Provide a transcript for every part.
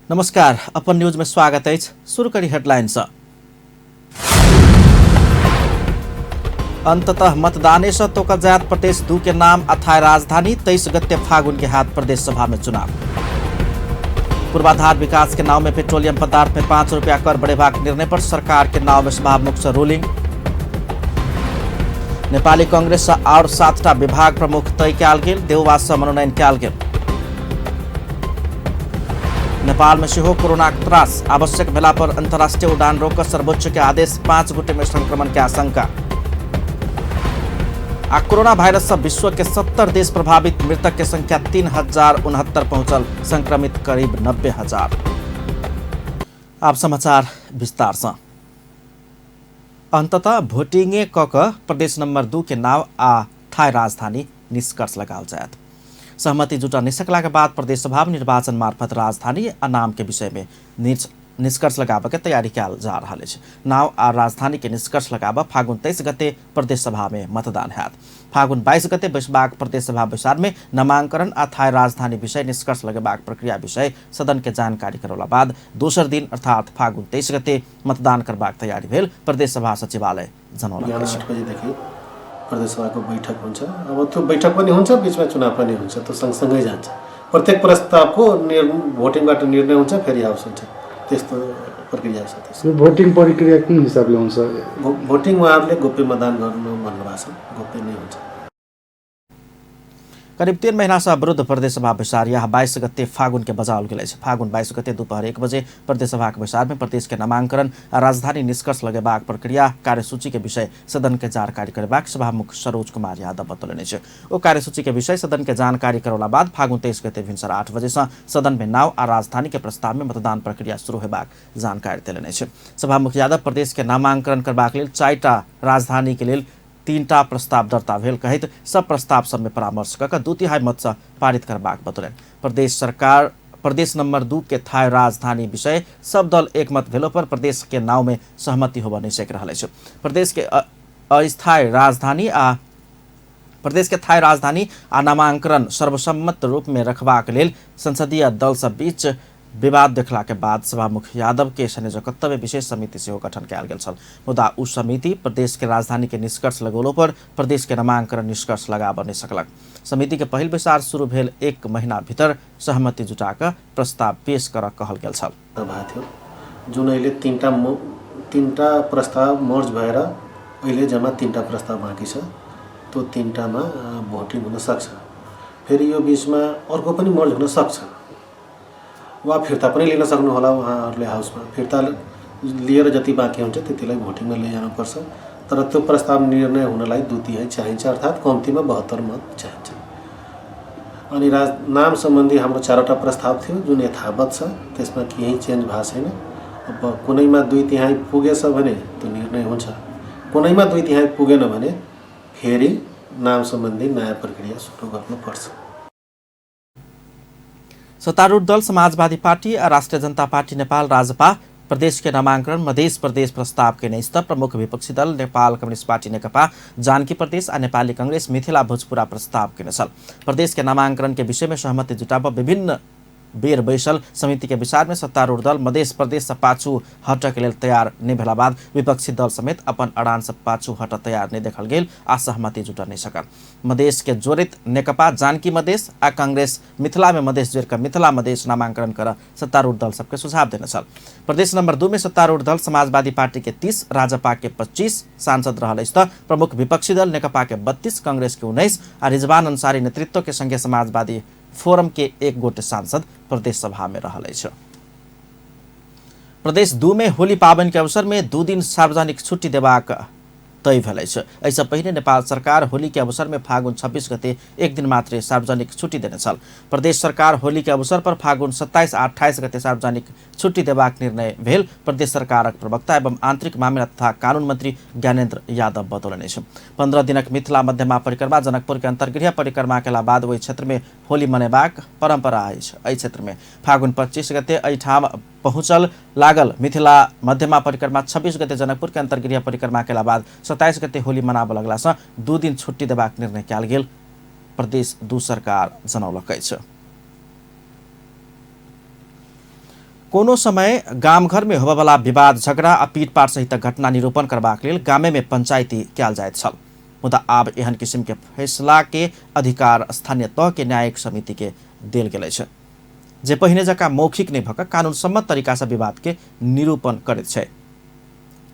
नमस्कार, अपन न्यूज में स्वागत है। शुरू करी हेडलाइंस। अंततः मतदाने से तोकाजात प्रदेश 2 के नाम अथाय राजधानी 23 गते फागुन के हाथ प्रदेश सभा में चुनाव। पूर्वाधार विकास के नाव में पेट्रोलियम पदार्थ में 5 रुपया कर बढ़ेवा के निर्णय पर सरकार के नाव में सभामुख से रूलिंग। नेपाली कांग्रेस से और 7टा विभाग प्रमुख तय कयल गेल, देउवा से मनोनयन कयल गेल। नेपाल में सेहो कोरोना त्रास, आवश्यक भेला पर अंतर्राष्ट्रीय उड़ान रोक सर्वोच्च के आदेश, 5 गोटे में संक्रमण के आशंका। कोरोना वायरस से विश्व के 70 देश प्रभावित, मृतक के संख्या 3069 पहुंचल, संक्रमित करीब 90,000। अब समाचार विस्तार से। अंततः भोटिंगे कक प्रदेश नंबर 2 के नाव आ थाई राजधानी निष्कर्ष लगाल जायत। सहमति जुटा निसकला के बाद प्रदेश सभा में निर्वाचन मार्फत राजधानी आ नाम के विषय में निष्कर्ष लगाबे के तैयारी कयल जा रहल अछि। नाव आ राजधानी के निष्कर्ष लगाबे फागुन 23 गते प्रदेश सभा में मतदान हैत। फागुन 22 गते बैसबाक प्रदेश सभा बैसार में नामांकन आ थाई राजधानी विषय निष्कर्ष लगेबाक प्रक्रिया विषय सदन के जानकारी करौला बाद दोसर दिन अर्थात फागुन 23 गते मतदान करबाक तैयारी भेल प्रदेश सभा सचिवालय जनौलक अछि। प्रदेश सभाको बैठक हुन्छ। अब त्यो बैठक पनि हुन्छ, बीचमा चुनाव पनि हुन्छ, त्यो सँगसँगै जान्छ। प्रत्येक प्रस्तावको भोटिङबाट निर्णय हुन्छ, फेरि हाउस हुन्छ, त्यस्तो प्रक्रिया छ। त्यसको भोटिङ प्रक्रिया कुन हिसाबले हुन्छ? भोटिङ उहाँहरूले गोप्य मतदान गर्नु भन्नुभएको छ, गोप्य नै हुन्छ। करीब 3 महीना से अवरुद्ध प्रदेश सभा बैसार यह 22 गते फागुन के बजाओल गेल अछि। फागुन 22 गते दोपहर 1 बजे प्रदेश सभा के बैसार में प्रदेश के नामांकन आ राजधानी निष्कर्ष लगेबाक प्रक्रिया कार्यसूची के विषय सदन के जानकारी करेबाक सभामुख सरोज कुमार यादव बतौलनि अछि। ओ कार्यसूची के विषय सदन के जानकारी करौला बाद फागुन 23 गते भिनसर 8 बजे से सदन में नाव आ राजधानी के प्रस्ताव में मतदान प्रक्रिया शुरू हेबाक जानकारी देलनि अछि। सभामुख यादव प्रदेश के नामांकन करबाक लेल 4टा राजधानी के लेल 3टा प्रस्ताव दर्ता भेल कहैत सब प्रस्ताव सब में परामर्श कऽ 2/3 मत से पारित करबाक बतौलनि। प्रदेश नंबर 2 के थाई राजधानी विषय सब दल एक मत भेलो पर प्रदेश के नाव में सहमति होबऽ नहि सक रहल अछि। प्रदेश के थाई राजधानी आ नामांकन सर्वसम्मत रूप में रखबाक लेल संसदीय दल सब बीच विवाद देखला के बाद सभामुख यादव के संयोजकत्व में विशेष समिति से गठन कयल गेल छल। मुदा उस समिति प्रदेश के राजधानी के निष्कर्ष लगौलो पर प्रदेश के नामांकन निष्कर्ष लगाबऽ नहि सकलक। समिति के पहिल बैसार शुरू भेल 1 महीना भीतर सहमति जुटा कऽ प्रस्ताव पेश करऽ कहल गेल छल। जुन अहिले 3टा प्रस्ताव मर्ज भएर अहिले जम्मा 3टा प्रस्ताव बाँकी छ। त्यो 3टामा भोटिङ हुन सक्छ। फेरि यो बीचमा अर्को पनि मर्ज हुन सक्छ। वा फिर्ता पनि लिन सक्नु होला उहाँहरूले हाउसमा। फिर्ता लिएर जति बाँकी हुन्छ त्यतिलाई भोटिङमा लैजानुपर्छ। तर त्यो प्रस्ताव निर्णय हुनलाई 2/3 चाहिन्छ, अर्थात् कम्तीमा 72 मत चाहिन्छ। अनि नाम सम्बन्धी हाम्रो 4वटा प्रस्ताव थियो जुन यथावत छ, त्यसमा केही चेन्ज भएको छैन। अब कुनैमा 2/3 पुगेछ भने त्यो निर्णय हुन्छ, कुनैमा 2/3 पुगेन भने फेरि नाम सम्बन्धी नयाँ प्रक्रिया सुरु गर्नुपर्छ। सत्तारूढ़ दल समाजवादी पार्टी और राष्ट्रीय जनता पार्टी नेपाल राजपा प्रदेश के नामांकन मध्य प्रदेश प्रस्ताव के नैस्त प्रमुख विपक्षी दल नेपाल कम्युनिस्ट पार्टी नेकपा जानकी प्रदेश और नेपाली कांग्रेस मिथिला भोजपुरा प्रस्ताव के छल। प्रदेश के नामांकन के विषय में सहमति जुटाब विभिन्न बेर बैसल समिति के विचार में सत्तारूढ़ दल मध्य प्रदेश से पाछू हटऽ के लेल तैयार नहीं भेला बाद विपक्षी दल समेत अपन अड़ान से पाछू हटऽ तैयार नहीं देखल गेल आ सहमति जुटा नहीं सकल। मधेश के जोड़ित नेकपा जानकी मधेश आ कांग्रेस मिथिला में मधेश जोड़ कर मिथिला मधेश नामांकन कर सत्तारूढ़ दल सबके सुझाव देने छल। प्रदेश नंबर 2 में सत्तारूढ़ दल समाजवादी पार्टी के 30, राजपा के 25 सांसद रहल अछि त प्रमुख विपक्षी दल नेकपा के 32, कांग्रेस के 19 आ रिजवान अंसारी नेतृत्व के संघीय समाजवादी फोरम के 1 गोटे सांसद प्रदेश सभा में रहल अछि। प्रदेश 2 में होली पावन के अवसर में 2 दिन सार्वजनिक छुट्टी देबाक तय भेल अछि। एहिसँ पहिने नेपाल सरकार होली के अवसर में फागुन 26 गते 1 दिन मात्र सार्वजनिक छुट्टी देने छल। प्रदेश सरकार होली के अवसर पर फागुन 27 आ 28 गते सार्वजनिक छुट्टी देबाक निर्णय भेल प्रदेश सरकारक प्रवक्ता एवं आंतरिक मामला तथा कानून मंत्री ज्ञानेन्द्र यादव बतौलनि अछि। 15 दिनक मिथिला मध्यमा परिक्रमा जनकपुर के अंतर्गृह परिक्रमा केला बाद ओहि क्षेत्र में होली मनेबाक परंपरा अछि। एहि क्षेत्र में फागुन 25 गते एहिठाम पहुँचल लागल मिथिला मध्यमा परिक्रमा 26 गते जनकपुर के अंतर्गृह परिक्रमा केला बाद 27 गते होली मनाब लगला से 2 दिन छुट्टी देबाक निर्णय कयल गेल प्रदेश 2 सरकार जनौलक अछि। कोनो समय गाम घर में होबयवला विवाद झगड़ा आ पीटपाट सहितक घटना निरूपण करबाक लेल गामे में पंचायती कयल जाइत छल, मुदा आब एहन किसिम के फैसला के अधिकार स्थानीय तह के न्यायिक समिति के देल गेल छै, जे पहिने जकाँ मौखिक नहि भऽ कऽ कानून सम्मत तरीका से विवाद के निरूपण करैत छै।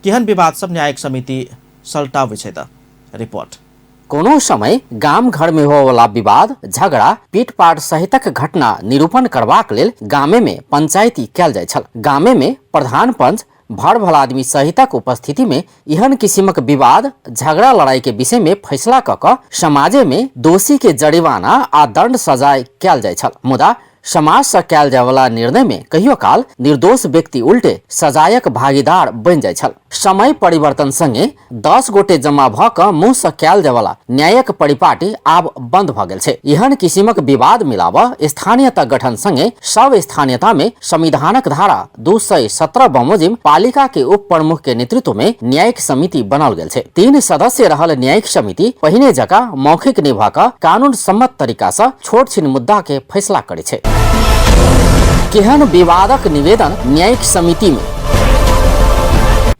केहन विवाद सब न्यायिक समिति सल्टाबै छै त रिपोर्ट। कोनो समय गाम घर में होवला विवाद झगड़ा पीटपाट सहितक घटना निरूपण करबाक लेल गामे में पंचायती कयल जाय छल। गामे में प्रधान पंच भर भल आदमी सहितक उपस्थिति में एहन किसिमक विवाद झगड़ा लड़ाई के विषय में फैसला क समाजे में दोषी के जरिवाना आ दंड सजाय कयल जाय छल, मुदा समाज से कयल जाय वाला निर्णय में कहियो काल निर्दोष व्यक्ति उल्टे सजायक भागीदार बन जाय छल। समय परिवर्तन संगे 10 गोटे जमा भ क मुंह से कयल जाय वाला न्यायिक परिपाटी आब बंद भ गेल छै। एहन किसिमक विवाद मिलाव स्थानीयता गठन संगे सब स्थानीयता में संविधानक धारा 217 बमोजिम पालिका के उप प्रमुख के नेतृत्व में न्यायिक समिति बनल गेल छै। 3 सदस्य रहल न्यायिक समिति पहिने जकाँ मौखिक नहि भ क कानून सम्मत तरीका से छोट छिन मुद्दा के फैसला करे छै। केहन विवादक निवेदन न्यायिक समिति में।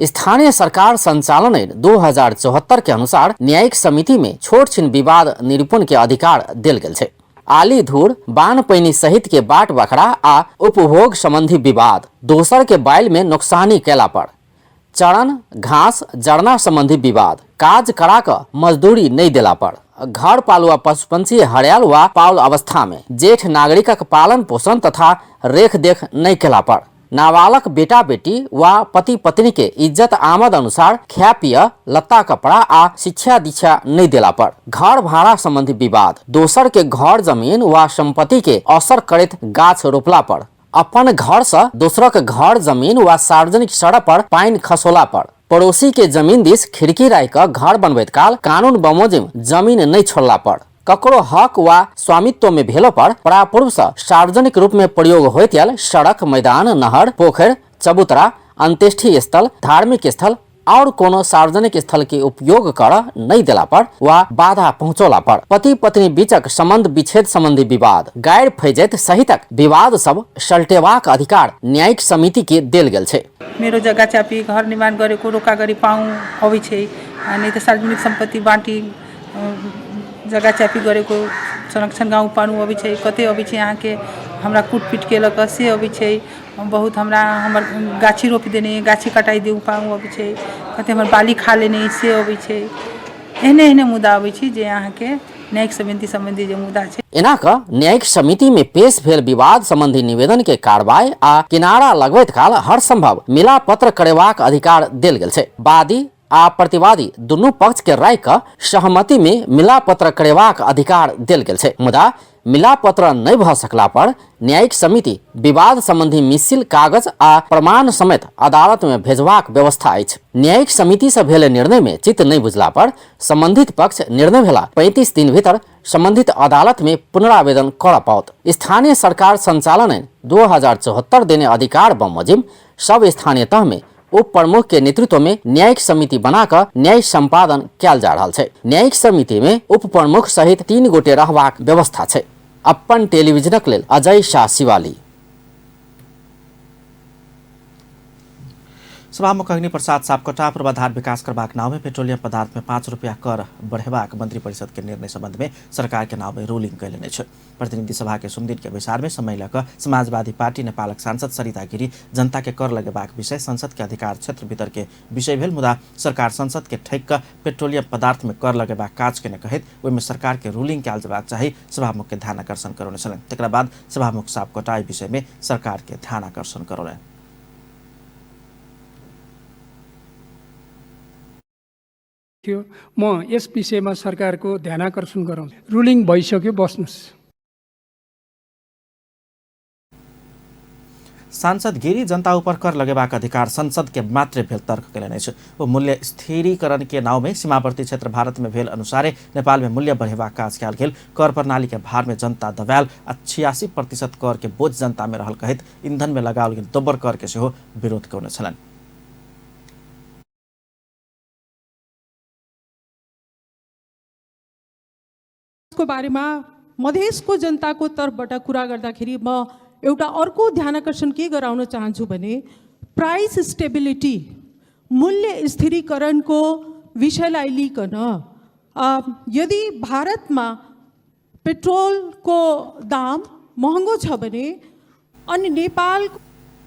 स्थानीय सरकार संचालन ऐन 2074 के अनुसार न्यायिक समिति में छोट छिन विवाद निरूपण के अधिकार देल गेल छै। आली धूर बान पैनी सहित के बाट बखरा आ उपभोग संबंधी विवाद, दोसर के बैल में नुकसानी कैला पर, चरण घास जड़ना संबंधी विवाद, काज करा क मजदूरी नहीं देला पर, घर पालुआ पशु पंछी हड़ायल वा पाउल अवस्था में जेठ नागरिकक पालन पोषण तथा रेख देख नहीं केला पर, नाबालक बेटा बेटी वा पति पत्नी के इज्जत आमद अनुसार खाय पिय लत्ता कपड़ा आ शिक्षा दीक्षा नहीं देला पर, घर भाड़ा संबंधी विवाद, दोसर के घर जमीन वा संपत्ति के असर करैत गाछ रोपला पर, अपन घर से दोसरक घर जमीन वा सार्वजनिक सड़क पर पानी खसोला पर, पड़ोसी के जमीन दिस खिड़की राय क घर बनबैत काल कानून बमोजिम जमीन नहीं छोड़ला पर, ककरो हक वा स्वामित्व में भेलो पर परापूर्व से सार्वजनिक रूप में प्रयोग होइत आयल सड़क, मैदान, नहर, पोखर, चबूतरा, अंत्येष्टि स्थल, धार्मिक स्थल और कोनो सार्वजनिक स्थल के उपयोग कर नहीं देला पर वा बाधा पहुंचोला पर, पति पत्नी बीचक संबंध विच्छेद संबंधी विवाद, गैर फैजैत सहितक विवाद सब सल्टेबाक अधिकार न्यायिक समिति के देल गेल छै। मेरो जग्गा चापी घर निर्माण गरेको रोका गरी पाऊँ अबै छै, अनि त सार्वजनिक सम्पत्ति बाँटी जग्गा चापी गरेको संरक्षण गाउँ पानु अबै छै, कतै अबै छै यहाँ के हमरा कुटपीट केलक से अबै छै, बहुत हमरा हमर गाछी रोपि देने गाछी कटाई देउ पाऊँ अबै छै, कतै हमर बाली खा लेने से अबै छै। एहने एहने मुद्दा अबै छै जे यहाँ के न्यायिक समिति संबंधी जे मुद्दा छै। एना क न्यायिक समिति में पेश भेल विवाद संबंधी निवेदन के कार्रवाई आ किनारा लगबैत काल हर संभव मिला पत्र करेबाक अधिकार देल गेल छै। वादी आ प्रतिवादी दुनू पक्ष के राय क सहमति में मिला पत्र करेबाक अधिकार देल गेल छै, मुदा मिला पत्र नहीं भ सकला पर न्यायिक समिति विवाद संबंधी मिसिल कागज आ प्रमाण समेत अदालत में भेजबाक व्यवस्था अछि। न्यायिक समिति से भेल निर्णय में चित्त नहीं बुझला पर संबंधित पक्ष निर्णय भेला 35 दिन भीतर संबंधित अदालत में पुनरावेदन कर पाओत। स्थानीय सरकार संचालन ऐन 2074 देने अधिकार बमोजिम सब स्थानीय तह में उप प्रमुख के नेतृत्व में न्यायिक समिति बनाकर न्याय संपादन कयल जा रहल छै। न्यायिक समिति में उप प्रमुख सहित 3 गोटे रहबाक व्यवस्था छै। अपन टेलीविजनक लेल अजय शाह शिवाली। सभामुख अग्नि प्रसाद सापकोटा पूर्वाधार विकास करबाक नाम में पेट्रोलियम पदार्थ में 5 रुपया कर बढ़ेबाक मंत्री परिषद के निर्णय संबंध में सरकार के नाम में रूलिंग कैलने छै। प्रतिनिधि सभा के सुमदिन के विचार में समय लग समाजवादी पार्टी नेपालक सांसद सरिता गिरी जनता के कर लगेबाक विषय संसद के अधिकार क्षेत्र भीतर के विषय भेल, मुदा सरकार संसद के ठेक क पेट्रोलियम पदार्थ में कर लगेबाक काज के न कहैत ओहि में सरकार के रूलिंग कयल जेबाक चाही सभामुख के ध्यान आकर्षण करौने छलनि। तकरा बाद सभामुख सापकोटा एहि विषय में सरकार के ध्यान आकर्षण करौने। म यस विषयमा सरकारको ध्यानाकर्षण गराउँछु। रुलिङ भइसक्यो, बस्नुस्। सांसद गिरी जनता ऊपर कर लगेबाक अधिकार संसद के मात्र भेल तर्क कैलने छै। वो मूल्य स्थिरीकरण के नाव में सीमावर्ती क्षेत्र भारत में भेल अनुसारे नेपाल में मूल्य बढ़ेबाक काज कयल गेल। कर प्रणाली के भार में जनता दबायल आ 86% कर के बोझ जनता में रहल कहैत ईंधन में लगाओल गेल दोब्बर कर के सेहो विरोध कयने छलनि। को बारेमा मधेसको जनताको तर्फबाट कुरा गर्दाखेरि म एउटा अर्को ध्यानाकर्षण के गराउन चाहन्छु भने प्राइस स्टेबिलिटी मूल्य स्थिरीकरणको विषयलाई लिइकन यदि भारतमा पेट्रोलको दाम महँगो छ भने अनि नेपाल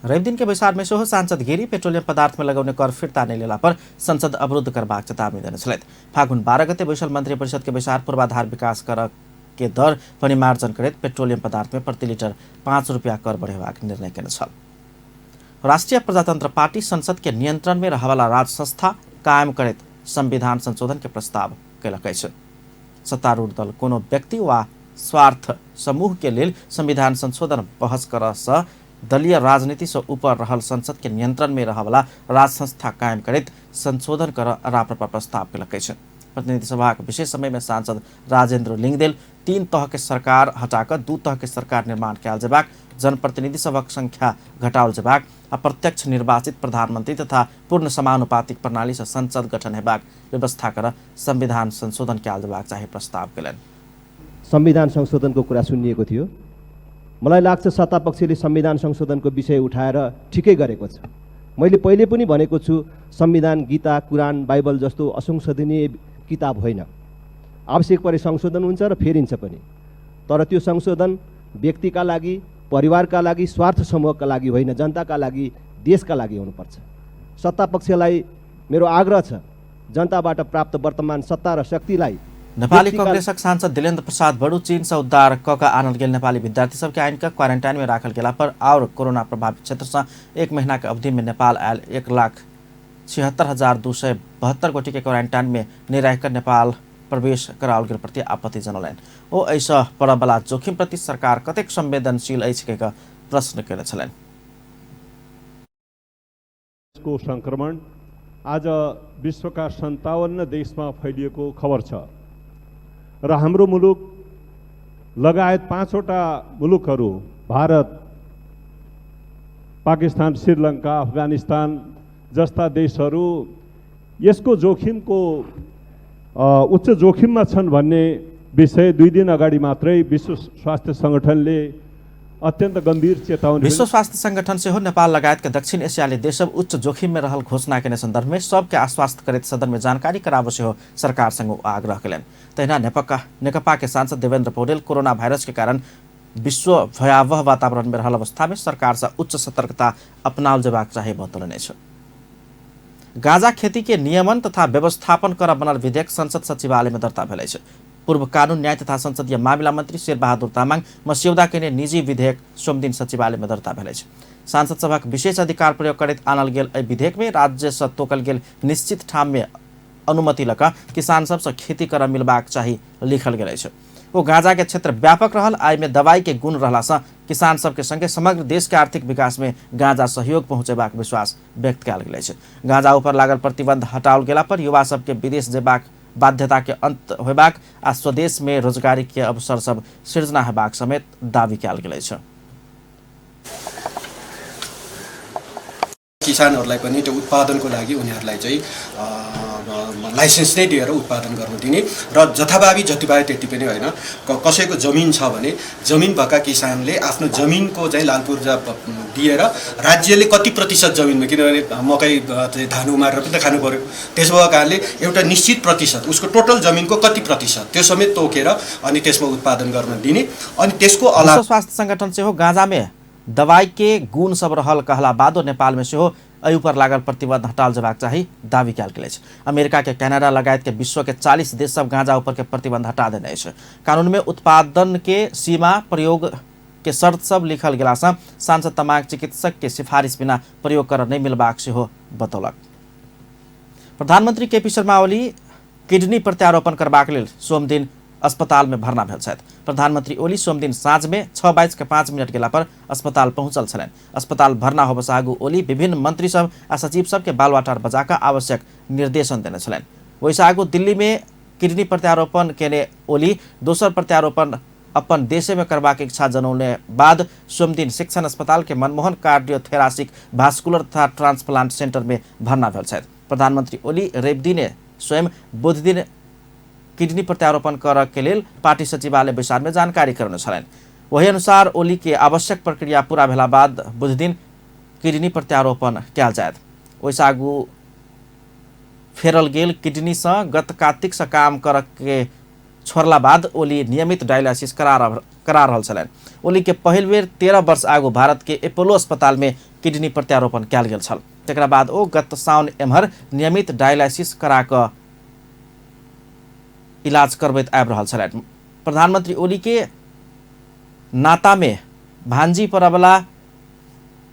रविदिन के बैसार में सो सांसद गिरी पेट्रोलियम पदार्थ में लगाउने कर फिर्ता नहीं लेला पर संसद अवरुद्ध करबाक चेतावनी देने छलैत। फागुन 12 गते बैसल मन्त्री परिषद के बैसार पूर्वाधार विकास कर के दर पनि मार्जन करैत पेट्रोलियम पदार्थ में प्रति लिटर 5 रुपैयाँ कर बढ़ेबाक निर्णय केने छल। राष्ट्रिय प्रजातन्त्र पार्टी संसद के नियंत्रण में रहवाला राज संस्था कायम करैत संविधान संशोधन के प्रस्ताव कैलकै छ। सत्तारूढ़ दल कोनो व्यक्ति वा स्वार्थ समूह के लेल संविधान संशोधन बहस कर स दलीय राजनीति से ऊपर रहल संसद के नियंत्रण में रहवाला राज संस्था कायम करैत संशोधन कर राप्रपा प्रस्ताव कैलकै छ। प्रतिनिधि सभा के विशेष समय में सांसद राजेन्द्र लिंगदेल 3 तह के सरकार हटाकर 2 तह के सरकार निर्माण कयल जेबाक, जनप्रतिनिधि सभक संख्या घटाओल जेबाक, अप्रत्यक्ष निर्वाचित प्रधानमंत्री तथा पूर्ण समानुपातिक प्रणाली से संसद गठन हेबाक व्यवस्था कर संविधान संशोधन कयल जेबाक चाहिँ प्रस्ताव केलन्। संविधान संशोधनको कुरा सुनिएको थियो। मलाई लाग्छ सत्तापक्षले संविधान संशोधनको विषय उठाएर ठिकै गरेको छ। मैले पहिले पनि भनेको छु संविधान गीता कुरान बाइबल जस्तो असंशोधनीय किताब होइन। आवश्यक परे संशोधन हुन्छ र फेरिन्छ पनि, तर त्यो संशोधन व्यक्तिका लागि, परिवारका लागि, स्वार्थ समूहका लागि होइन, जनताका लागि, देशका लागि हुनुपर्छ। सत्तापक्षलाई मेरो आग्रह छ जनताबाट प्राप्त वर्तमान सत्ता र शक्तिलाई नेपाली कांग्रेसक सांसद दिलेन्द्र प्रसाद बड़ू चीन से उद्धार कका आनल गेल नेपाली विद्यार्थी सबके आइन का क्वारंटाइन में राखल गेला पर और कोरोना प्रभावित क्षेत्र से 1 महीना के अवधि में नेपाल आयल 1,76,272 गोटी के क्वारंटाइन में नहीं रहकर नेपाल प्रवेश कराओल गेल प्रति आपत्ति जनौलनि। ओ ऐसा पड़बला जोखिम प्रति सरकार कतेक संवेदनशील अछि के प्रश्न केने छलनि। को संक्रमण आज विश्वका 57 देशमा फैलिएको खबर छ र हाम्रो मुलुक लगायत 5वटा मुलुकहरू भारत, पाकिस्तान, श्रीलङ्का, अफगानिस्तान जस्ता देशहरू यसको जोखिमको उच्च जोखिममा छन् भन्ने विषय 2 दिन अगाडि मात्रै विश्व स्वास्थ्य संगठनले अत्यंत गंभीर चेतावनी विश्व स्वास्थ्य संगठन से हो नेपाल लगायत के दक्षिण एशियाली देश सब उच्च जोखिम में रहल घोषणा के संदर्भ में सबके आश्वस्त करित सदन में जानकारी कराबो से हो सरकार संग आग्रह कलन। तहिना नेकपा के सांसद देवेन्द्र पौडेल कोरोना वायरस के कारण विश्व भयावह वातावरण में रहल अवस्था में सरकार से उच्च सतर्कता अपनाओल जेबाक चाहे बतौलने छ। गांजा खेती के नियमन तथा व्यवस्थापन कर बनल विधेयक संसद सचिवालय में दर्ता भेलै छ। पूर्व कानून न्याय तथा संसदीय मामिला मंत्री शेरबहादुर तामाङ मस्यौदा के निजी विधेयक सोमदिन सचिवालय में दर्ता भेलै छ। सांसद सभा विशेष अधिकार प्रयोग करैत आनल गेल एहि विधेयक में राज्य से तोकल गेल निश्चित ठाम में अनुमति लगा किसान सब से खेती कर मिलबाक चाही लिखल गेलै छ। ओ गांजा के क्षेत्र व्यापक रहल, आय में दवाई के गुण रहला से किसान सब के संगे समग्र देश के आर्थिक विकास में गांजा सहयोग पहुंचेबाक विश्वास व्यक्त कयल गेलै छ। गांजा ऊपर लागल प्रतिबंध हटाओल गेला पर युवा सब के विदेश जेबाक बाध्यता के अंत होबाक आ स्वदेश में रोजगारी के अवसर सब सृजना हेबाक समेत दावी कयल गेलै छ। किसानहरूलाई पनि त्यो उत्पादनको लागि उनीहरूलाई चाहिँ लाइसेन्स नै दिएर उत्पादन गर्न दिने र जथाभावी जति पाए त्यति पनि होइन। कसैको जमिन छ भने जमिन भएका किसानले आफ्नो जमिनको चाहिँ लालपुर्जा दिएर राज्यले कति प्रतिशत जमिनमा, किनभने मकै धान उमारेर पनि त खानु पर्यो, त्यसो भएको कारणले एउटा निश्चित प्रतिशत उसको टोटल जमिनको कति प्रतिशत त्यो समेत तोकेर अनि त्यसमा उत्पादन गर्न दिने। अनि त्यसको अलावा विश्व स्वास्थ्य संगठन से हो गांजा में दवाई के गुण सब रहल कहला बादो नेपाल में से हो एहि पर लागल प्रतिबंध हटाल जेबाक चाही दावी कयल गेल छै। अमेरिका के कनाडा लगायत के विश्व के 40 देश सब गांजा ऊपर के प्रतिबंध हटा देने छै। कानून में उत्पादन के सीमा प्रयोग के शर्त सब लिखल गेला से सांसद तमाम चिकित्सक के सिफारिश बिना प्रयोग कर नहीं मिलबाक से हो बतौलक। प्रधानमंत्री केपी शर्मा ओली किडनी प्रत्यारोपण करबाक लेल सोमदिन अस्पताल में भर्ना भेल छथि। प्रधानमंत्री ओली सोमदिन साँझ में 6:05 गेला पर अस्पताल पहुंचल छलनि। अस्पताल भर्ना होबस आगू ओली विभिन्न मंत्री सब आ सचिव सब के बालवाटार बजाकर आवश्यक निर्देशन देने छलनि। वैसे आगू दिल्ली में किडनी प्रत्यारोपण केने ओली दोसर प्रत्यारोपण अपन देशे में करबाक इच्छा जनौने बाद सोमदिन शिक्षण अस्पताल के मनमोहन कार्डियोथेरासिक भास्कुलर तथा ट्रांसप्लांट सेंटर में भर्ना भेल छथि। प्रधानमंत्री ओली रवि दिने स्वयं बुध दिन किडनी प्रत्यारोपण कर के लेल पार्टी सचिवालय बैसार में जानकारी करने छलनि। वही अनुसार ओली के आवश्यक प्रक्रिया पूरा भेला बाद बुध दिन किडनी प्रत्यारोपण कयल जायत। ओहिसँ आगू फेरल गेल किडनी से गत कार्तिक से काम करके छोड़ला बाद ओली नियमित डायलिसिस करा रहल छलनि। ओली के पहिल बेर 13 वर्ष आगू भारत के एपोलो अस्पताल में किडनी प्रत्यारोपण कयल गेल छल। तकरा बाद ओ गत साउन एम्हर नियमित डायलिसिस करा कऽ इलाज करबैत आबि रहल छलनि। प्रधानमंत्री ओली के नाता में भांजी परवला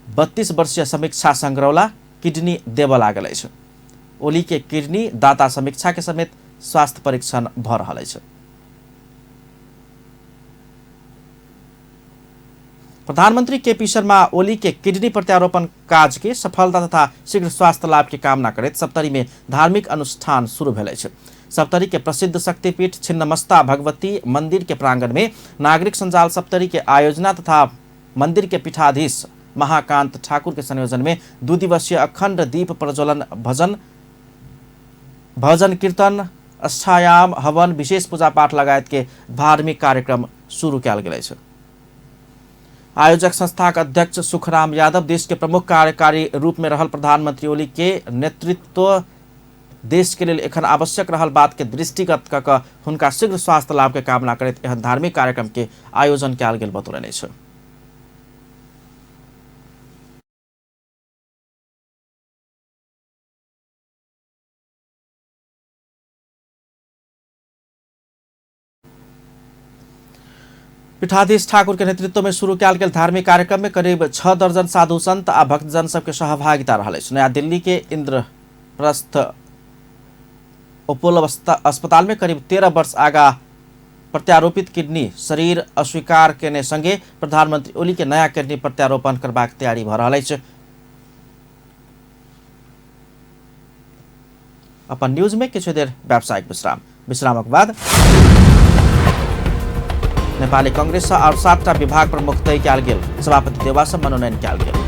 32 वर्षीय समीक्षा संग्रौला किडनी देबऽ लागल अछि। ओली के किडनी दाता समीक्षा के समेत स्वास्थ्य परीक्षण भऽ रहल अछि। प्रधानमंत्री केपी शर्मा ओली के किडनी प्रत्यारोपण काज के सफलता तथा शीघ्र स्वास्थ्य लाभ की कामना करैत सप्तरी में धार्मिक अनुष्ठान शुरू भेल अछि। सप्तरी के प्रसिद्ध शक्तिपीठ छिन्नमस्ता भगवती मंदिर के प्रांगण में नागरिक संजाल सप्तरी के आयोजना तथा मंदिर के पीठाधीश महाकांत ठाकुर के संयोजन में 2 दिवसीय अखंड दीप प्रज्वलन भजन कीर्तन अष्टायाम हवन विशेष पूजा पाठ लगायत के धार्मिक कार्यक्रम शुरू कयल गेल अछि। आयोजक संस्था के अध्यक्ष सुखराम यादव देश के प्रमुख कार्यकारी रूप में रहल प्रधानमंत्री ओली के नेतृत्व देश के लिए एखन आवश्यक रहल बात के दृष्टिगत कऽ कऽ हुनका शीघ्र स्वास्थ्य लाभ के कामना करैत एहन धार्मिक कार्यक्रम के आयोजन कयल गेल बतौलनि अछि। पीठाधीश ठाकुर के नेतृत्व में शुरू कयल गेल धार्मिक कार्यक्रम में करीब 6 दर्जन साधु संत आ भक्तजन सबके सहभागिता रहल अछि। नया दिल्ली के इंद्रप्रस्थ अपोलो अस्पताल में करीब 13 वर्ष आगा प्रत्यारोपित किडनी शरीर अस्वीकार केने संगे प्रधानमंत्री ओली के नया किडनी प्रत्यारोपण करबाक तैयारी भऽ रहल अछि। अपन न्यूज में किछु देर व्यावसायिक विश्रामक बाद नेपाली कांग्रेस से और 7टा विभाग प्रमुख तय कयल गेल। सभापति देवा से मनोनयन कयल गेल।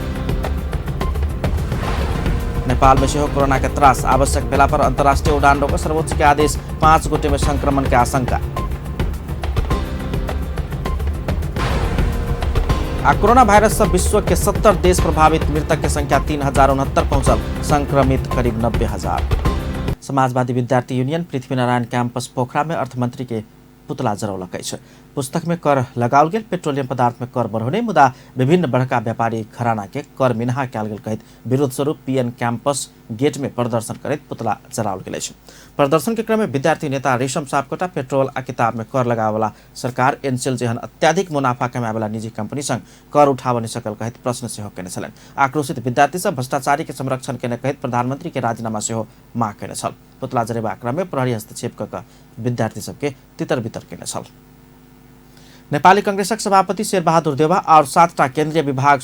नेपाल में सेहो कोरोना के त्रास आवश्यक भेला पर अंतर्राष्ट्रीय उड़ान रोको सर्वोच्च के आदेश 5 गोटे में संक्रमण के आशंका। कोरोना वायरस से विश्व के 70 देश प्रभावित मृतक के संख्या 3069 पहुंचल संक्रमित करीब 90,000। समाजवादी विद्यार्थी यूनियन पृथ्वीनारायण कैंपस पोखरा में अर्थमंत्री के पुतला जरौलक अछि। पुस्तक में कर लगाओल गेल पेट्रोलियम पदार्थ में कर बढ़ौने मुदा विभिन्न बड़का व्यापारी घराना के कर मिनहा कयल गेल कहैत विरोध स्वरूप पीएन कैंपस गेट में प्रदर्शन करैत पुतला जराओल गेल अछि। प्रदर्शन के क्रम में विद्यार्थी नेता रेशम सापकोटा पेट्रोल आ किताब में कर लगावला सरकार एनसेल जेहन अत्याधिक मुनाफा कमाएवाला निजी कंपनी संग कर उठाब नहि सकल कहैत प्रश्न सेहो केने छलनि। आक्रोशित विद्यार्थी सब भ्रष्टाचारी के संरक्षण केने कहैत प्रधानमंत्री के राजीनामा सेहो मांग केने छल। पुतला जरेबा क्रम में प्रहरी हस्तक्षेप कऽ विद्यार्थी सबके तितर बितर केने छल। नेपाली कांग्रेसक सभापति शेरबहादुर देवा और 7टा केंद्रीय विभाग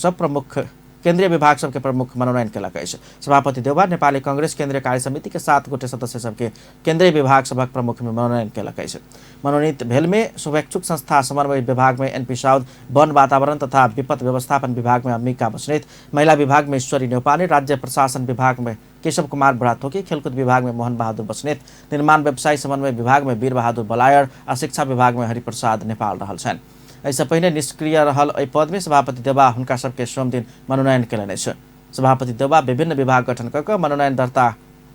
सबके प्रमुख मनोनयन केलक अछि। सभापति देवा नेपाली कांग्रेस केंद्रीय कार्य समिति के 7 गोटे सदस्य सबके केंद्रीय विभाग सभक प्रमुख में मनोनयन केलक अछि। मनोनीत भेल में शुभेच्छुक संस्था समन्वय विभाग में एनपी साउद, वन वातावरण तथा विपद व्यवस्थापन विभाग में अम्बिका बस्नेत, महिला विभाग में ईश्वरी नेपाली, राज्य प्रशासन विभाग में केशव कुमार बुढ़ाथोकी, खेलकूद विभाग में मोहन बहादुर बस्नेत, निर्माण व्यवसाय समन्वय विभाग में वीर बहादुर बलायर आ शिक्षा विभाग में हरिप्रसाद नेपाल रहल छन्। एहिसँ पहिने निष्क्रिय रहल एहि पद में सभापति देवा हुनका सबके सोम दिन मनोनयन केलनि अछि। सभापति देवा विभिन्न विभाग गठन कऽ कऽ मनोनयन दर्ता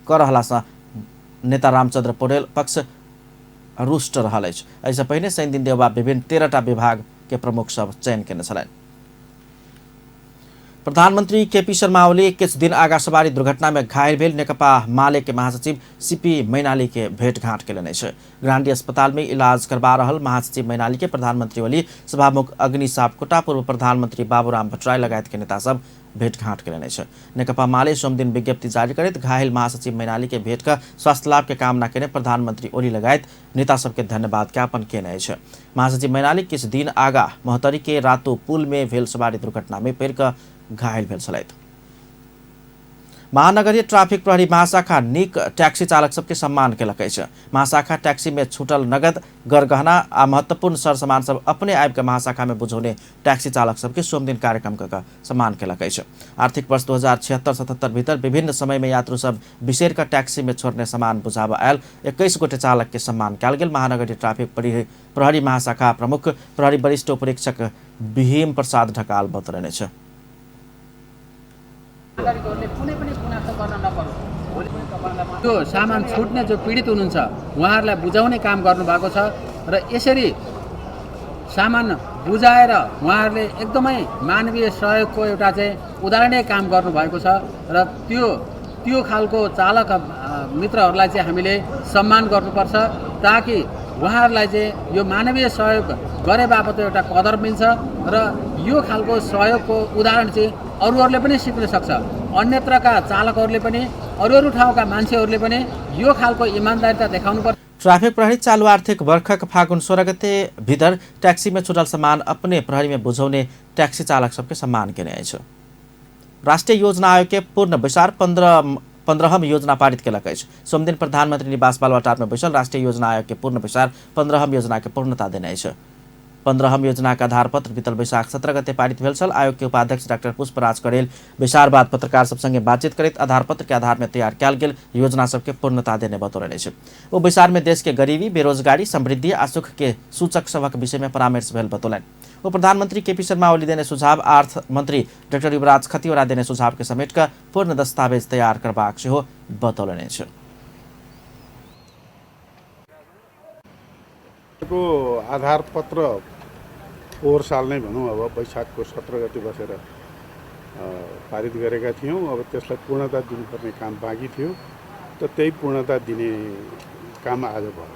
कऽ रहलासँ नेता रामचंद्र पौडेल पक्ष रुष्ट रहल अछि। एहिसँ पहिने शनि दिन देवा विभिन्न 13टा विभाग के प्रमुख सब चयन केने छलनि। प्रधानमंत्री केपी शर्मा ओली किछ दिन आगा सवारी दुर्घटना में घायल भेल नेकपा माले के महासचिव सीपी मैनाली के भेंटघाट केलनि अछि। ग्रांडी अस्पताल में इलाज करबा रहल महासचिव मैनाली के प्रधानमंत्री ओली, सभामुख अग्नि सापकोटा, पूर्व प्रधानमंत्री बाबूराम भट्टराई लगायत के नेता सब भेंटघाट केलनि अछि। नेकपा माले सोम दिन विज्ञप्ति जारी करैत घायल महासचिव मैनाली के भेंट कर स्वास्थ्य लाभ के कामना केने प्रधानमंत्री ओली लगायत नेता सबके धन्यवाद ज्ञापन केने अछि। महासचिव मैनाली किछ दिन आगा मोहतरी के रातो पुल में भेल सवारी दुर्घटना में पड़ि कऽ घायल भेल छलथि। महानगरीय ट्राफिक प्रहरी महाशाखा निक टैक्सी चालक सबके सम्मान केलक अछि। महाशाखा टैक्सी में छूटल नगद गरगहना आ महत्वपूर्ण सरसामान सब अपने आबि के महाशाखा में बुझौने टैक्सी चालक सबके सोम दिन कार्यक्रम कऽ सम्मान केलक अछि। आर्थिक वर्ष 2076-77 भीतर विभिन्न समय में यात्रु सब बिसेर कर टैक्सी में छोड़ने सामान बुझाब आयल 21 गोटे चालक के सम्मान कयल गेल। महानगरीय ट्राफिक प्रहरी महाशाखा प्रमुख प्रहरी वरिष्ठ उपरीक्षक भीम प्रसाद ढकाल बतौलनि छ। त्यो सामान छुट्ने जो पीडित हुनुहुन्छ उहाँहरूलाई बुझाउने काम गर्नुभएको छ र यसरी सामान बुझाएर उहाँहरूले एकदमै मानवीय सहयोगको एउटा चाहिँ उदाहरणीय काम गर्नुभएको छ र त्यो खालको चालक मित्रहरूलाई चाहिँ हामीले सम्मान गर्नुपर्छ ताकि उहाँहरूलाई चाहिँ यो मानवीय सहयोग गरे बापत एउटा कदर मिल्छ र यो खालको सहयोगको उदाहरण चाहिँ अरूहरूले पनि सिक्न सक्छ। अन्यत्रका चालकहरूले पनि अरू ठाउँका मान्छेहरूले पनि यो खालको इमानदारिता देखाउनुपर्छ। ट्राफिक प्रहरी चालू आर्थिक वर्षक फागुन 16 गते भीतर टैक्सी में छुटल सामान अपने प्रहरी में बुझौने टैक्सी चालक सबके सम्मान केने अछि। राष्ट्रीय योजना आयोग के पूर्ण विचार 15 योजना पारित केलक अछि। सोम दिन प्रधानमंत्री निवास बालुवाटार में बैसल राष्ट्रीय योजना आयोग के पूर्ण विचार 15 योजना के पूर्णता देने अछि। 15 योजना का आधार पत्र बीतल वैशाख 17 गते पारित भेल छल। आयोग के उपाध्यक्ष डाक्टर पुष्पराज करेल विचार बाद पत्रकार सब संगे बातचीत करैत आधार पत्र के आधार में तैयार कयल गेल योजना सबके पूर्णता देने बतौलनि अछि। ओ विचार में देश के गरीबी, बेरोजगारी, समृद्धि आ सुख के सूचक सबक विषय में परामर्श भेल बतौलनि। वो प्रधानमंत्री केपी शर्मा ओली देने सुझाव, अर्थ मंत्री डॉक्टर युवराज खतिवड़ा देने सुझाव के समेट कर पूर्ण दस्तावेज तैयार करबाक सेहो बतौलनि अछि। को आधार पत्र पोहोर साल नै भनौँ अब वैशाखको 17 गते बसेर पारित गरेका थियौँ। अब त्यसलाई पूर्णता दिनुपर्ने काम बाँकी थियो त त्यही पूर्णता दिने काम आज भयो।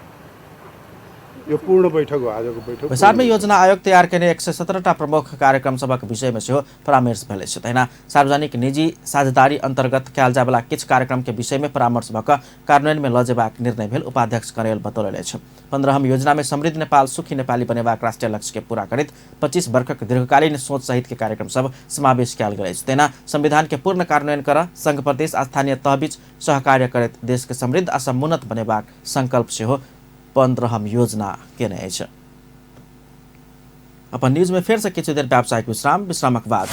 यो पूर्ण बैठक हो आजको बैठक। विचार में योजना आयोग तैयार करने 117 प्रमुख कार्यक्रम सबक विषय में से परामर्श भेल अछि। तहिना सार्वजनिक निजी साझेदारी अंतर्गत कयल जाय वाला किछु कार्यक्रम के विषय में परामर्श भऽ कार्यान्वयन में ल जेबाक निर्णय भेल। उपाध्यक्ष करेल बतौलनि अछि। 15 योजना में समृद्ध नेपाल, सुखी नेपाली बनेबाक राष्ट्रीय लक्ष्य के पूरा करैत 25 वर्षक दीर्घकालीन सोच सहित के कार्यक्रम सब समावेश कयल गेल अछि। तहिना संविधान के पूर्ण कार्यान्वयन कर संघ प्रदेश आ स्थानीय तह बीच सहकार्य करैत देश के समृद्ध आ समुन्नत बनेबाक संकल्प सेहो 15 योजना केने अछि। अपन न्यूज में फिर से किछु देर व्यावसायिक विश्रामक बाद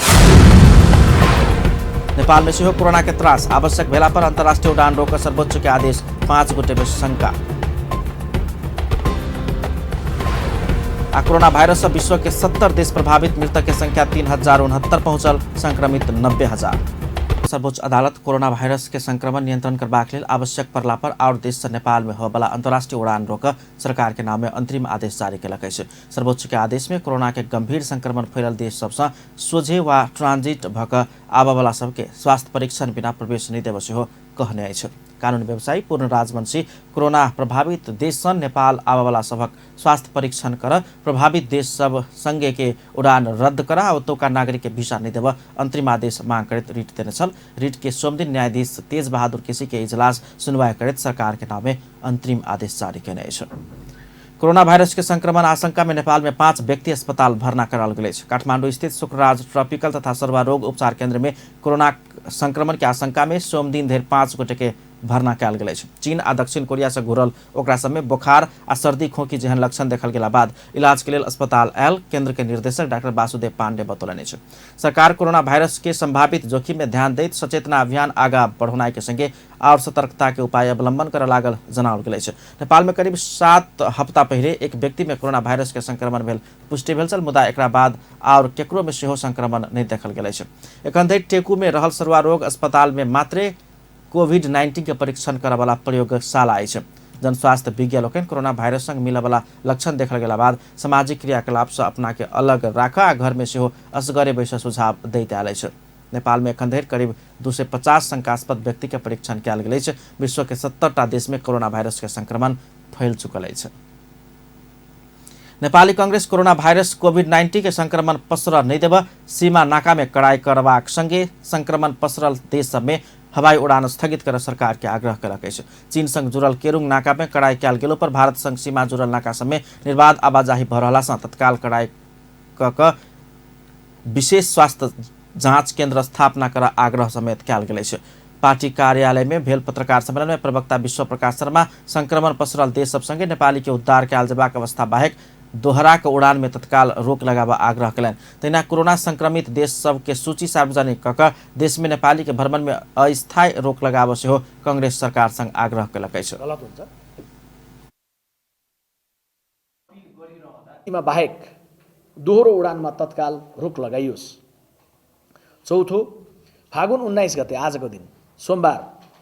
नेपाल में सेहो कोरोना के त्रास, आवश्यक भेला पर अंतर्राष्ट्रीय उड़ान रोक सर्वोच्च के आदेश, 5 गोटे में शंका। कोरोना वायरस से विश्व के 70 देश प्रभावित, मृतक के संख्या 3069 पहुंचल, संक्रमित 90,000। सर्वोच्च अदालत कोरोना वायरस के संक्रमण नियंत्रण करबाक लेल आवश्यक पड़ला पर और देश से नेपाल में होबला अंतर्राष्ट्रीय उड़ान रोक सरकार के नाम में अंतरिम आदेश जारी केलक अछि। सर्वोच्च के आदेश में कोरोना के गंभीर संक्रमण फैलल देश सबसँ सोझे वा ट्रांजिट भऽ कऽ आबयवला सबके स्वास्थ्य परीक्षण बिना प्रवेश नहि देबऽ सेहो कहने अछि। कानून व्यवसायी पूर्ण राजवंशी कोरोना प्रभावित देश सँ नेपाल आबयवला सबक स्वास्थ्य परीक्षण कर प्रभावित देश सब संगे के उड़ान रद्द कर ओतुका नागरिक के वीसा नहीं देबऽ अंतरिम आदेश मांग करैत रिट देने छल। रिट के सोम दिन न्यायाधीश तेज बहादुर केसी के इजलास सुनवाई करैत सरकार के नाम में अंतरिम आदेश जारी केने अछि। कोरोना वायरस के संक्रमण आशंका में नेपाल में 5 व्यक्ति अस्पताल भर्ना कराल गेल अछि। काठमांडू स्थित शुक्रराज ट्रॉपिकल तथा सर्वरोग उपचार केंद्र में कोरोना संक्रमण के आशंका में सोम दिन धरि 5 गोटे के भर्ना कयल गेल अछि। चीन आ दक्षिण कोरिया से घुरल ओकरा सब में बोखार आ सर्दी खोखी जेहन लक्षण देखल गेला बाद इलाज के लेल अस्पताल आयल, केंद्र के निर्देशक डॉक्टर वासुदेव पांडे बतौलनि अछि। सरकार कोरोना वायरस के संभावित जोखिम में ध्यान दैत सचेतना अभियान आगा बढ़ौनाई के संगे और सतर्कता के उपाय अवलंबन कर लागल जनाओल गेल अछि। नेपाल में करीब 7 हफ्ता पहले एक व्यक्ति में कोरोना वायरस के संक्रमण भेल पुष्टि भेल छल, मुदा एकरा बाद और केकरो में सेहो संक्रमण नहीं देखल गेल अछि। एखन धरि टेकू में रहल सर्वरोग अस्पताल में मात्र कोविड-19 के परीक्षण करय वाला प्रयोगशाला अछि। जनस्वास्थ्य विज्ञ लोकनि कोरोना वायरस संग मिलय वाला लक्षण देखल गेला बाद सामाजिक क्रियाकलाप से अपना के अलग राखऽ आ घर में सेहो असगरे बैसऽ सुझाव दैत आयल अछि। नेपाल में एखन धरि करीब 250 शंकास्पद व्यक्ति के परीक्षण कयल गेल अछि। विश्व के 70टा देश में कोरोना वायरस के संक्रमण फैल चुकल अछि। नेपाली कांग्रेस कोरोना वायरस कोविड-19 के संक्रमण पसरऽ नहीं देबऽ, सीमा नाका में कड़ाई करबाक संगे संक्रमण पसरल देश सब में हवाई उड़ान स्थगित कर सरकार के आग्रह कयलक अछि। चीन संग जुड़ल केरुंग नाका में कड़ाई कयल गेलो पर भारत संग सीमा जुड़ल नाका सब में निर्बाध आवाजाही भऽ रहला सँ तत्काल कड़ाई कऽ विशेष स्वास्थ्य जांच केंद्र स्थापना कर आग्रह समेत कयल गेल अछि। पार्टी कार्यालय में भेल पत्रकार सम्मेलन में प्रवक्ता विश्व प्रकाश शर्मा संक्रमण पसरल देश सबसँगै नेपाली के उद्धार के आलजबाक अवस्था बाहेक दोहराको उडान में तत्काल रोक लगावा आग्रह कलन। तैना कोरोना संक्रमित देश सब के सूची सार्वजनिक कक देश में नेपाली के भ्रमण में अस्थायी रोक लगाव से हो कांग्रेस सरकार संग आग्रह कलकै छ। बाहेक दोहोरो उडानमा तत्काल रोक लगाइयोस्। चौथो, फागुन 19 गते आजको दिन सोमबार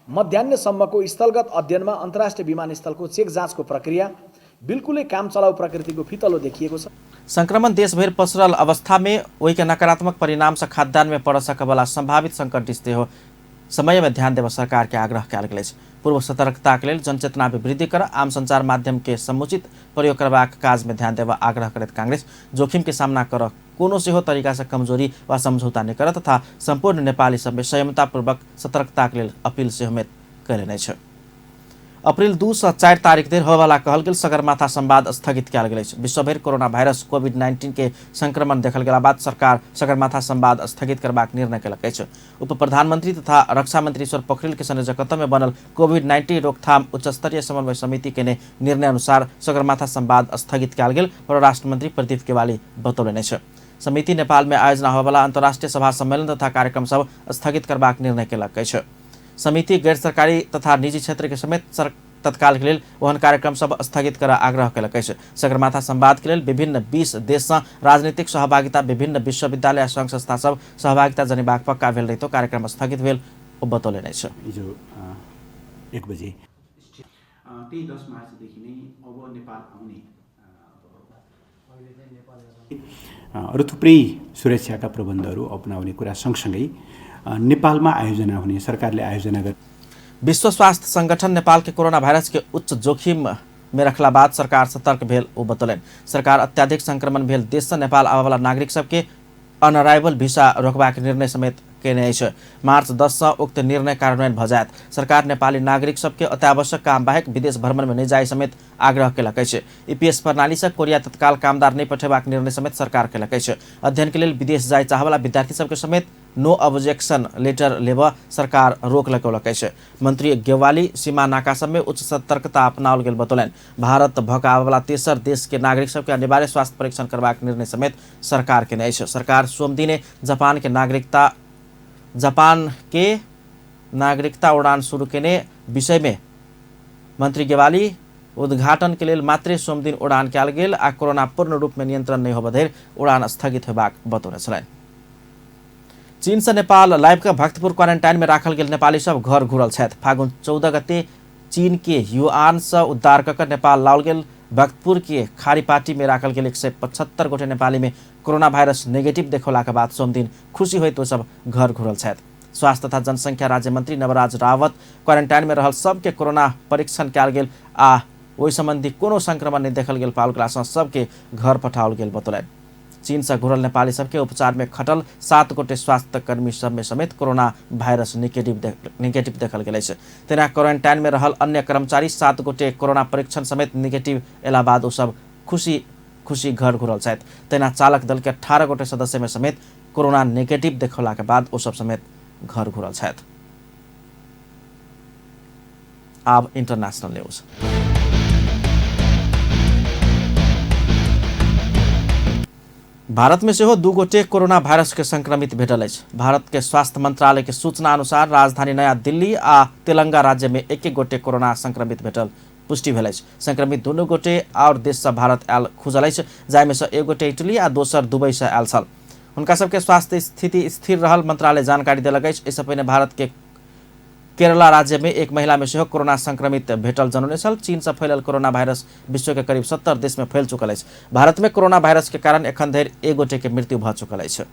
मध्याह्नसम्मको स्थलगत अध्ययनमा अन्तर्राष्ट्रिय विमानस्थलको चेक जाँचको प्रक्रिया बिल्कुलै काम चलाउ प्रकृतिको फितलो देखिएको छ। संक्रमण देशभर पसरल अवस्था में वही के नकारात्मक परिणाम से खाद्यान्न में पड़ सकला संभावित संकट दिखते हो समय में ध्यान देव सरकार के आग्रह कयल गेल। पूर्व सतर्कता के लिए जनचेतना वृद्धि कर आम संचार माध्यम के समुचित प्रयोग करबाक काज में ध्यान देव आग्रह करत कांग्रेस जोखिम के सामना कर कोनो से हो तरीका से कमजोरी व समझौता नहीं कर तथा संपूर्ण नेपाली सब में संयमतापूर्वक सतर्कता के लिए अपील से हमें करे छ। अप्रिल 2 से 4 तारीख देर होवाला कहल गेल सगरमाथा संवाद स्थगित कयल गेल। विश्वभर कोरोना भाइरस कोभिड-19 के संक्रमण देखल गेला बाद सरकार सगरमाथा संवाद स्थगित करबाक निर्णय कयलकै छ। उप प्रधानमंत्री तथा रक्षा मंत्री ईश्वर पोखरेल के संयोजकत्व में बनल कोभिड-19 रोकथाम उच्च स्तरीय समन्वय समिति के निर्णय अनुसार सगरमाथा संवाद स्थगित कयल गेल परराष्ट्र मंत्री प्रदीप केवाली बतौलनि छ। समिति नेपाल में आयोजना होवाला अंतर्राष्ट्रीय सभा सम्मेलन तथा कार्यक्रम सब स्थगित करबाक निर्णय कयलकै छ। समिति गैर सरकारी तथा निजी क्षेत्र के समेत तत्काल के लिए ओहन कार्यक्रम सब स्थगित कर आग्रह कयलकै छ। सगरमाथा संवाद के लिए विभिन्न 20 देश से राजनीतिक सहभागिता विभिन्न विश्वविद्यालय संघ संस्था सब सहभागिता जनिबाक पक्का भेल रही तो कार्यक्रम स्थगित भेल बतौलनि छ। हिजो 1 बजे 10 मार्चदेखि नै अब नेपाल आउने अरू थुप्रै सुरक्षाका प्रबन्धहरू अपनाउने कुरा सँगसँगै नेपालमा आयोजना हुने सरकारले आयोजना गरे। विश्व स्वास्थ्य संगठन नेपाल के कोरोना वायरस के उच्च जोखिम में रखला बाद सरकार सतर्क भेल ओ बतौलन। सरकार अत्याधिक संक्रमण भेल देश से नेपाल आवाला नागरिक सबके अनअराइवल वीसा रोकबाक निर्णय समेत केने छ। मार्च 10 से उक्त निर्णय कार्यान्वयन भ जायत सरकार नेपाली नागरिक सबके अत्यावश्यक काम बाहेक विदेश भ्रमण में नहीं जाए समेत आग्रह कयलकै छ। ईपीएस प्रणाली से कोरिया तत्काल कामदार नहीं पठेबाक निर्णय समेत सरकार कयलकै छ। अध्ययन के लिए विदेश जाए चाहवाला विद्यार्थी सबके समेत नो ऑब्जेक्शन लेटर लेब सरकार रोक लगौलकै छ। मंत्री गेवाली सीमा नाका सब में उच्च सतर्कता अपनाओल गेल बतौलन। भारत भकावला तेसर देश के नागरिक सबके अनिवार्य स्वास्थ्य परीक्षण करबाक निर्णय समेत सरकार केने छ। सरकार सोमदिने जापान के नागरिकता उड़ान शुरू केने विषय में मंत्री गेवाली उद्घाटन के लिए मात्रै सोमदिन उड़ान कयल गेल आ कोरोना पूर्ण रूप में नियंत्रण नहीं होबा धरि उड़ान स्थगित होबाक बतौने छलनि। चीन से नेपाल लाइव का भक्तपुर क्वारेंटाइन में राखल गेल नेपाली सब घर घुरल छथि। फागुन 14 गते चीन के युआन से उद्धार कर नेपाल लाओल गेल भक्तपुर के खारीपाटी में राखल गेल 175 गोटे नेपाली में कोरोना वायरस नेगेटिव देखौला के बाद सोमदिन खुशी हुई तो सब घर घुरल छथि। स्वास्थ्य तथा जनसंख्या राज्य मंत्री नवराज रावत क्वारेंटाइन में रहल सबके कोरोना परीक्षण कयल गेल आ ओहि संबंधी कोनो संक्रमण नहीं देखल गेल पाओल गेला सबके घर पठाओल गेल बतौलनि। चीन से घुरल नेपाली सबके उपचार में खटल 7 गोटे स्वास्थ्य कर्मी सब में समेत कोरोना वायरस निगेटिव देखल गेल छै। तेना क्वारेंटाइन में रहल अन्य कर्मचारी 7 गोटे कोरोना परीक्षण समेत निगेटिव एला बाद ओ सब खुशी घर घुरल छथि। तेना चालक दल के 18 गोटे सदस्य में समेत कोरोना नेगेटिव देखौला के बाद ओ सब समेत घर घुरल छथि। अब इंटरनेशनल न्यूज। भारत में से हो 2 गोटे कोरोना वायरस के संक्रमित भेटल अछि। भारत के स्वास्थ्य मंत्रालय के सूचना अनुसार राजधानी नया दिल्ली आ तेलंगाना राज्य में 1 गोटे कोरोना संक्रमित भेटल पुष्टि भेल अछि। संक्रमित 2 गोटे और देश से भारत आयल खुजल अछि, जाहिमे से 1 गोटे इटली आ दोसर दुबई से आयल छल। हुनका सबके स्वास्थ्य स्थिति स्थिर रहल मंत्रालय जानकारी देलक अछि। इससे पहले भारत के केरला राज्य में 1 महिला में से कोरोना संक्रमित भेटल जनौने छल। चीन से फैलल कोरोना वायरस विश्व के करीब 70 देश में फैल चुकल अछि। भारत में कोरोना वायरस के कारण एखन धरि 1 गोटे के मृत्यु भ चुकल अछि।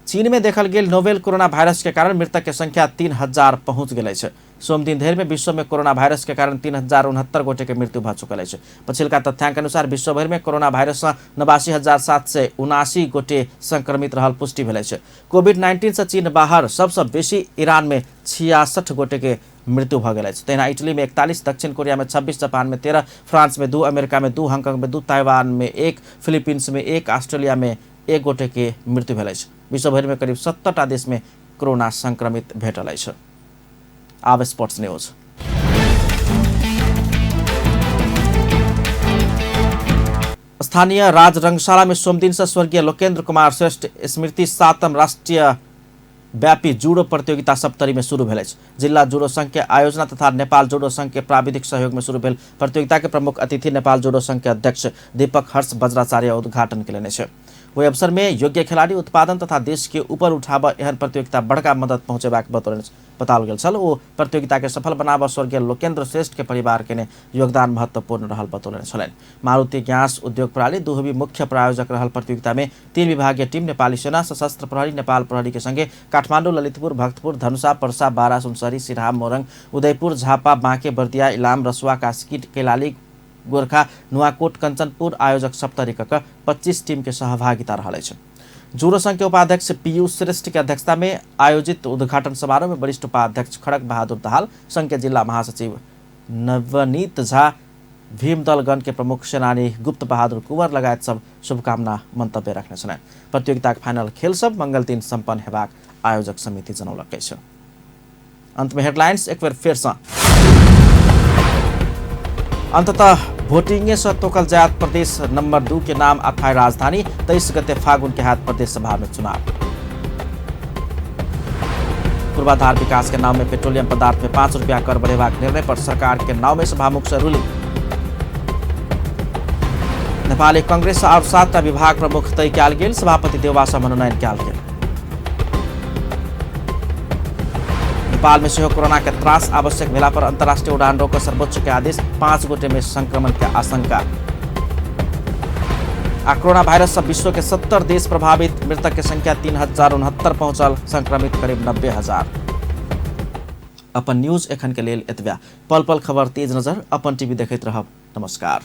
चीन में देखल गेल नोवेल कोरोना वायरस के कारण मृतक के संख्या 3000 पहुंच गेल अछि। सोमदिन धरि में विश्व में कोरोना वायरस के कारण 3069 गोटे के मृत्यु भ चुकल अछि। पछिलका तथ्याङ्क अनुसार विश्व भर में कोरोना वायरस से 89,779 गोटे संक्रमित रहल पुष्टि भेल अछि। कोविड-19 से चीन बाहर सबसे बेसी ईरान में 66 गोटे के मृत्यु भ गेल अछि। तहिना इटली में 41, दक्षिण कोरिया में 26, जापान में 13, फ्रांस में 2, अमेरिका में 2, हांगकांग में 2, ताइवान में 1, फिलीपींस में 1, ऑस्ट्रेलिया में 1 गोटे के मृत्यु भेल अछि। विश्व भर में करीब 70 देश में कोरोना संक्रमित भेटल अछि। आब स्पोर्ट्स न्यूज। स्थानीय राज रंगशाला में सोम दिन से स्वर्गीय लोकेन्द्र कुमार श्रेष्ठ स्मृति 7म राष्ट्रीय व्यापी जुडो प्रतियोगिता सप्तरी में शुरू भेल। जिला जुडो संघ के आयोजना तथा नेपाल जुडो संघ के प्राविधिक सहयोग में शुरू भेल प्रतियोगिता के प्रमुख अतिथि नेपाल जुडो संघ के अध्यक्ष दीपक हर्ष वज्राचार्य उद्घाटन केलनि छे। वही अवसर में योग्य खिलाड़ी उत्पादन तथा देश के ऊपर उठाब एहन प्रतियोगिता बड़का मदद पहुंचेबाक बताओल गेल छल। ओ प्रतियोगिता के सफल बनाब स्वर्गीय लोकेन्द्र श्रेष्ठ के परिवार के योगदान महत्वपूर्ण रहल बतौलनि छलनि। मारुति ग्यास उद्योग प्रणाली दुहबी मुख्य प्रायोजक रहल प्रतियोगिता में 3 विभागीय टीम नेपाली सेना, सशस्त्र प्रहरी, नेपाल प्रहरी के संगे काठमाडौँ, ललितपुर, भक्तपुर, धनुषा, पर्सा, बारा, सुनसरी, सिराहा, मोरङ, उदयपुर, झापा, बाँके, बर्दिया, इलाम, रसुवा, कास्की, कैलाली, गोरखा, नुवाकोट, कञ्चनपुर आयोजक सप्तरी कक 25 टीम के सहभागिता रहल छ। जुडो संघ के उपाध्यक्ष पीयूष श्रेष्ठ की अध्यक्षता में आयोजित उद्घाटन समारोह में वरिष्ठ उपाध्यक्ष खड़ग बहादुर दाहाल, संघ के जिला महासचिव नवनीत झा, भीमदलगण के प्रमुख सेनानी गुप्त बहादुर कुंवर लगायत सब शुभकामना मंतव्य रखने छन्। प्रतियोगिता के फाइनल खेल सब मंगल दिन सम्पन्न हेबाक आयोजक समिति जनौलक छ। अंत में हेडलाइंस एक बार फिर से। अंततः भोटिंगे से तोकल जायत प्रदेश नंबर 2 के नाम अथाई राजधानी। 23 गते फागुन के हाथ प्रदेश सभा में चुनाव। पूर्वाधार विकास के नाम में पेट्रोलियम पदार्थ में 5 रुपया कर बढ़ेबाक निर्णय पर सरकार के नाम में सभामुख से रूलिंग। नेपाली कांग्रेस और 7टा विभाग प्रमुख तय कयल गेल, सभापति देउवा से मनोनयन कयल गेल। नेपाल में सेहो कोरोना के त्रास आवश्यक भेला पर अंतर्राष्ट्रीय उड़ान रोक सर्वोच्च के आदेश। 5 गोटे में संक्रमण के आशंका। कोरोना वायरस से विश्व के 70 देश प्रभावित, मृतक की संख्या 3069 पहुंचल, संक्रमित करीब 90,000। अपन न्यूज एखन के लेल एतबा। पल पल खबर तेज नजर अपन टीवी देखैत रहब। नमस्कार।